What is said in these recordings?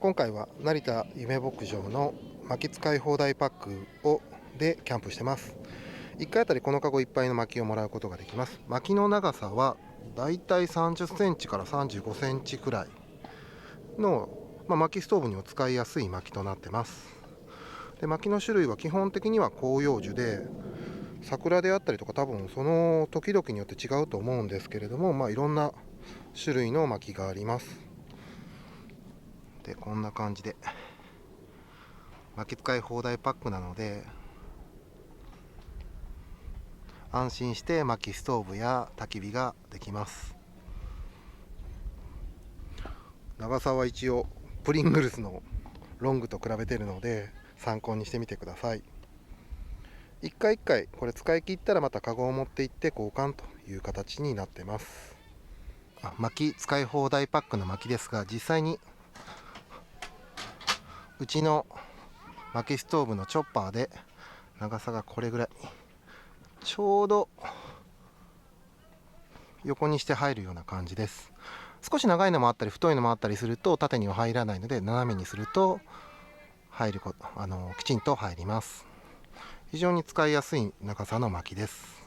今回は成田夢牧場の薪使い放題パックでキャンプしてます。1回あたりこのカゴいっぱいの薪をもらうことができます。薪の長さはだいたい30センチから35センチくらいの、薪ストーブにも使いやすい薪となってます。で、薪の種類は基本的には広葉樹で、桜であったりとか多分その時々によって違うと思うんですけれども、いろんな種類の薪があります。で、こんな感じで薪使い放題パックなので、安心して薪ストーブや焚き火ができます。長さは一応プリングルスのロングと比べているので参考にしてみてください。一回一回これ使い切ったらまたカゴを持って行って交換という形になってます。薪使い放題パックの薪ですが、実際にうちの薪ストーブのチョッパーで長さがこれぐらい、ちょうど横にして入るような感じです。少し長いのもあったり太いのもあったりすると縦には入らないので、斜めにするときちんと入ります。非常に使いやすい長さの薪です。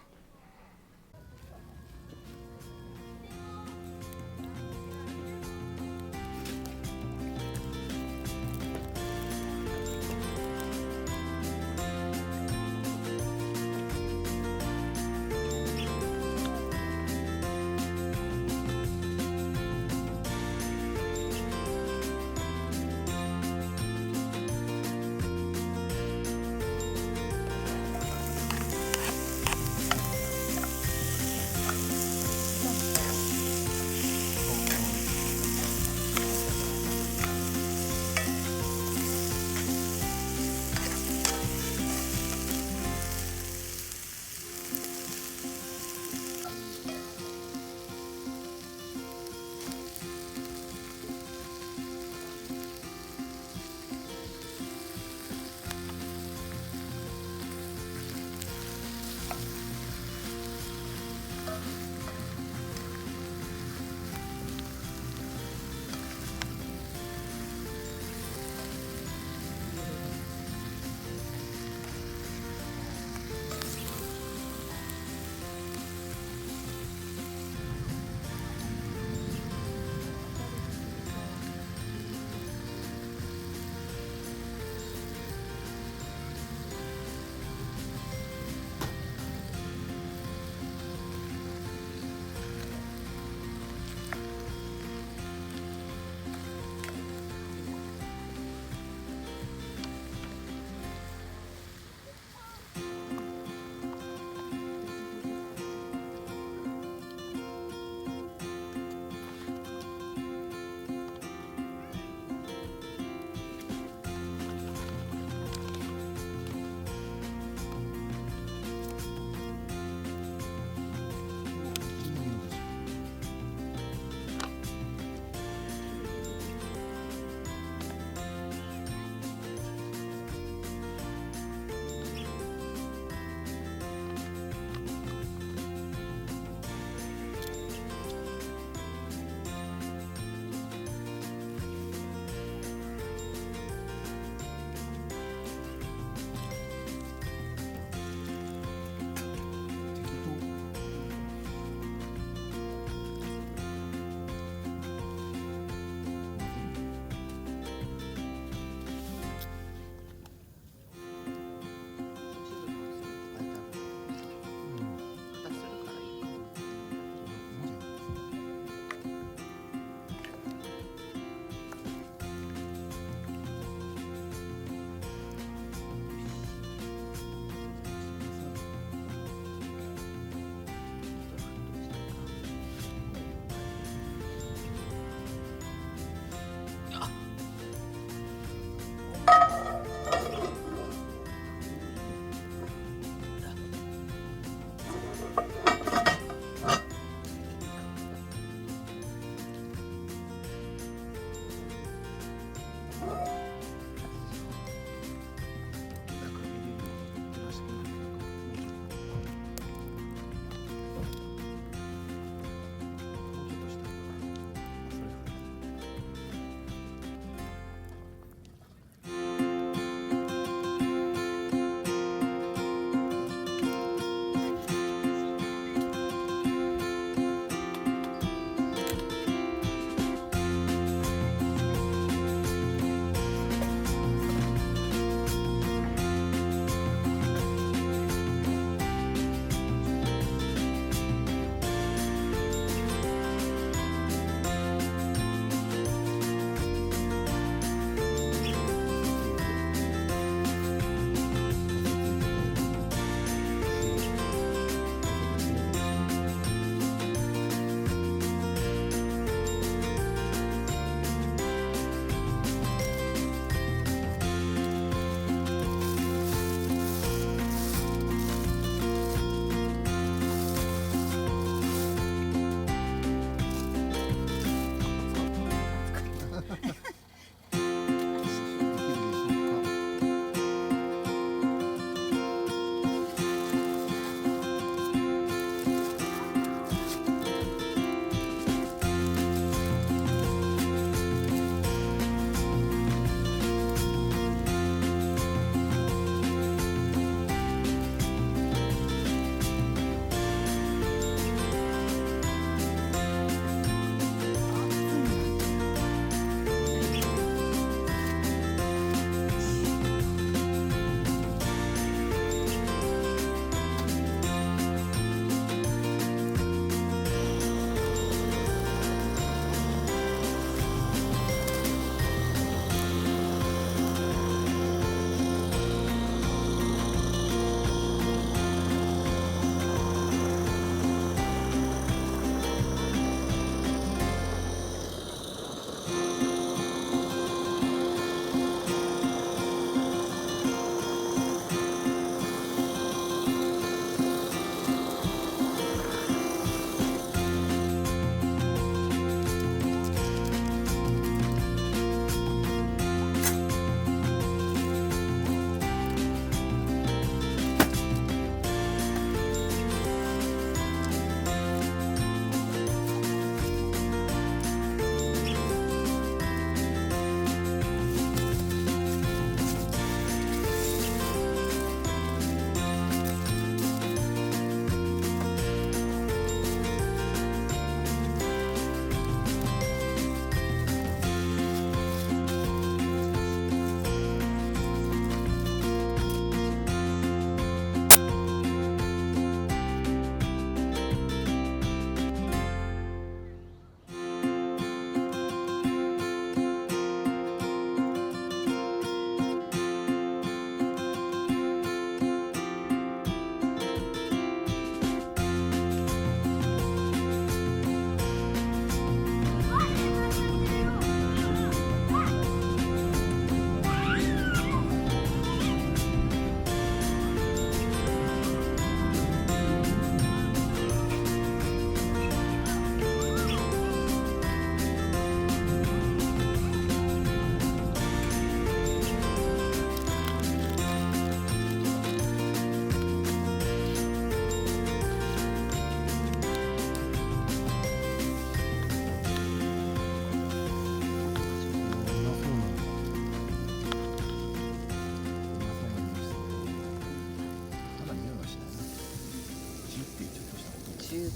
10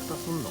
蓋すんの？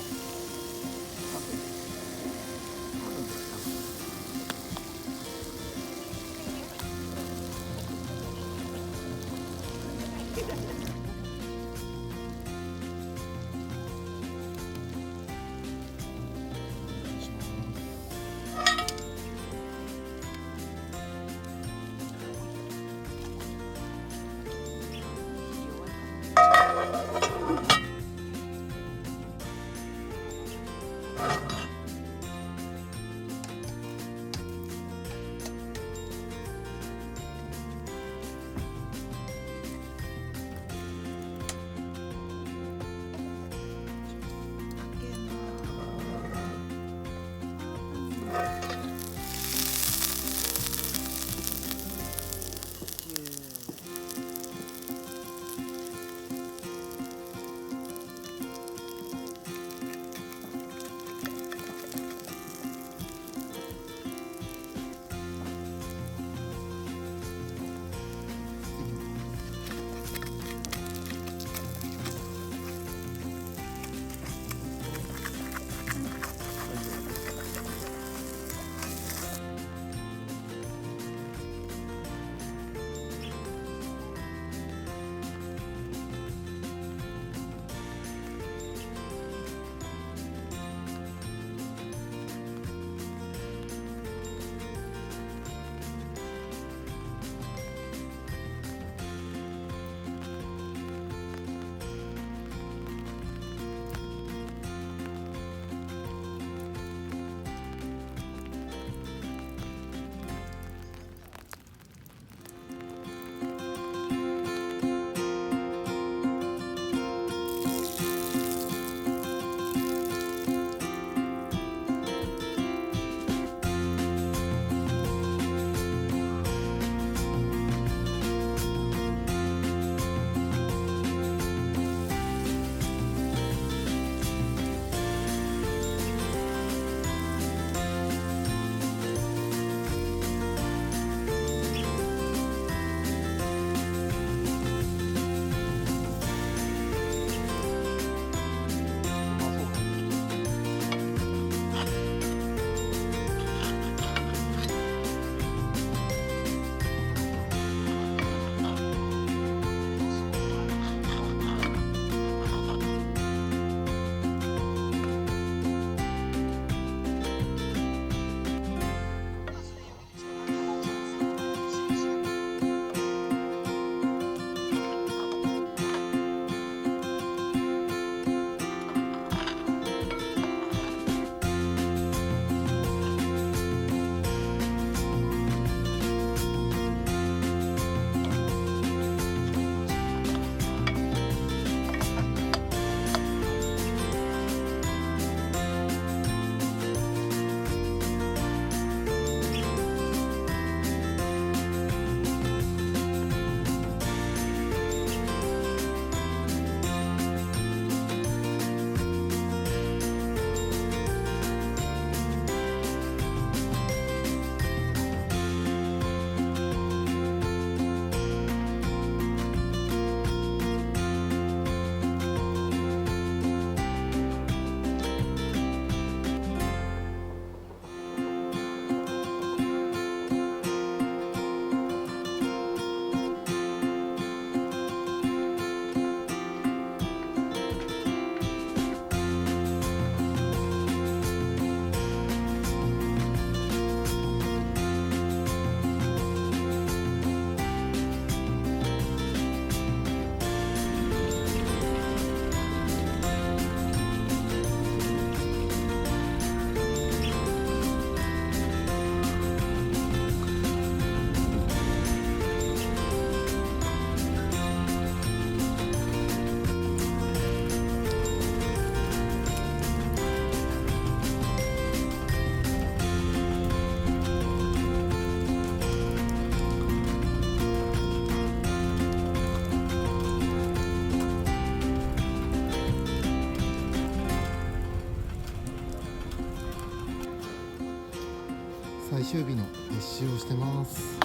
最終日の撤収をしてます。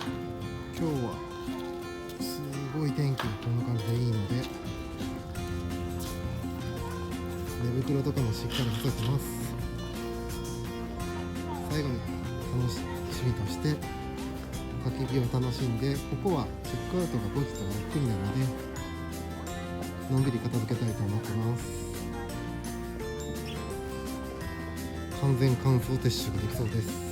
今日はすごごい天気こんな感じでいいので、寝袋とかもしっかり干せてます。最後に楽しみとして焚き火を楽しんで、ここはチェックアウトが5時とゆっくりなのでのんびり片付けたいと思ってます。完全乾燥撤収ができそうです。